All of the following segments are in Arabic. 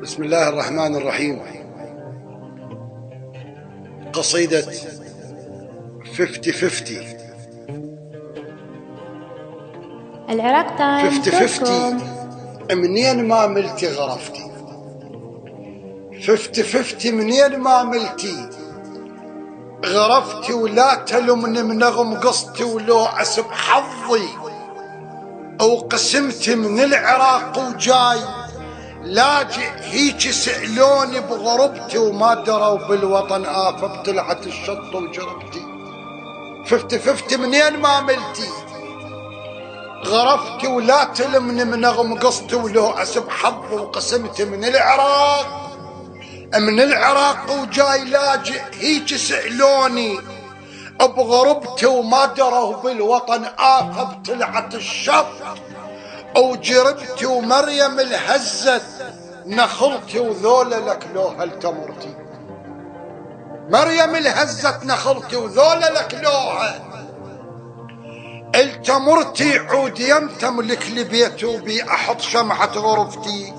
بسم الله الرحمن الرحيم. قصيدة 50-50. العراق تايمز 50-50 منين ما ملتي غرفتي، 50-50 منين ما ملتي غرفتي، ولا تلمني منغم قصتي ولو أسب حظي، أو قسمتي من العراق وجاي لاجئ هيك سألوني بغربتي، وما دروا بالوطن آفة طلعت الشط وجربتي. 50-50 منين ما ملتي غرفتي، ولا تلمني من نغم قصتي ولو أسب حظي، وقسمتي من العراق وجاي لاجئ هيك سألوني بغربتي، وما دروا بالوطن آفة طلعت الشط وجربتي، ومريم الهزت نخلتي وذولا لك لو هل تمرتي. مريم الهزت نخلتي وذولا لك لوها التمرتي، عود يمتم لك لبيت وبي أحط شمعة غرفتي،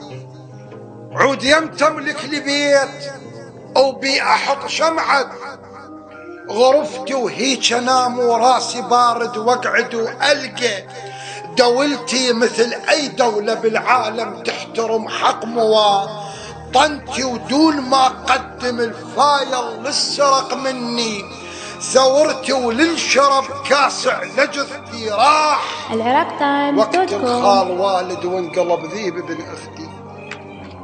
عود يمتم لك لبيت وبي أحط شمعة غرفتي، وهيك انام وراسي بارد واقعد والقى دولتي مثل اي دولة بالعالم تحترم حق مواطنتي، ودون ما قدم الفايل للسرق مني ثورتي، وللشرب كاسع لجثتي راح العراق تايمز وقت الخال والد وانقلب ذيب ابن اختي،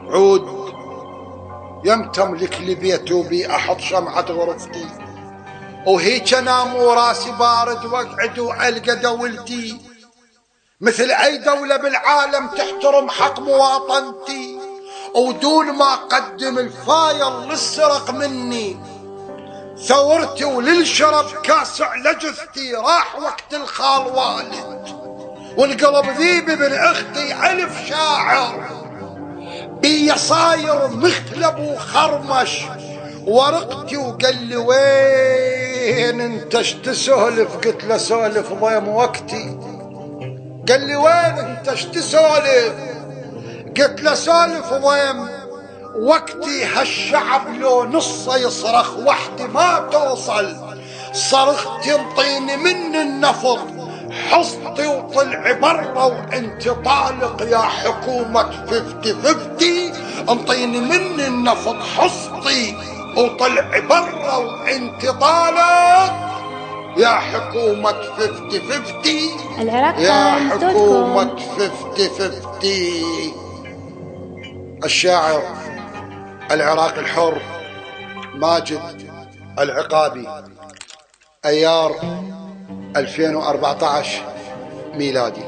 عود يمتم لك لبيت وبي احط شمعة غرفتي، وهيك انام وراسي بارد واقعد والقى دولتي مثل اي دولة بالعالم تحترم حق مواطنتي، ودون ما قدم الفايل للسرق مني ثورتي، وللشرب كاسع لجثتي راح وقت الخال والد وانقلب ذيب ابن اختي. الف شاعر بي صاير مختلب وخرمش ورقتي، وقال لي وين انت اشت سولف؟ قلت له سولف ضيم وقتي. قال لي وين انت اشت سولف؟ قلت له سولف ضيم وقتي. هالشعب لو نصه يصرخ وحدي ما توصل صرختي، انطيني من النفط حصتي وطلعي برا وانت طالق يا حكومة 50-50، انطيني من النفط حصتي وطلعي برا وانت طالق يا حكومة 50-50، العراق يا تايمز حكومة 50-50. الشاعر العراقي الحر ماجد العقابي، أيار 2014 ميلادي.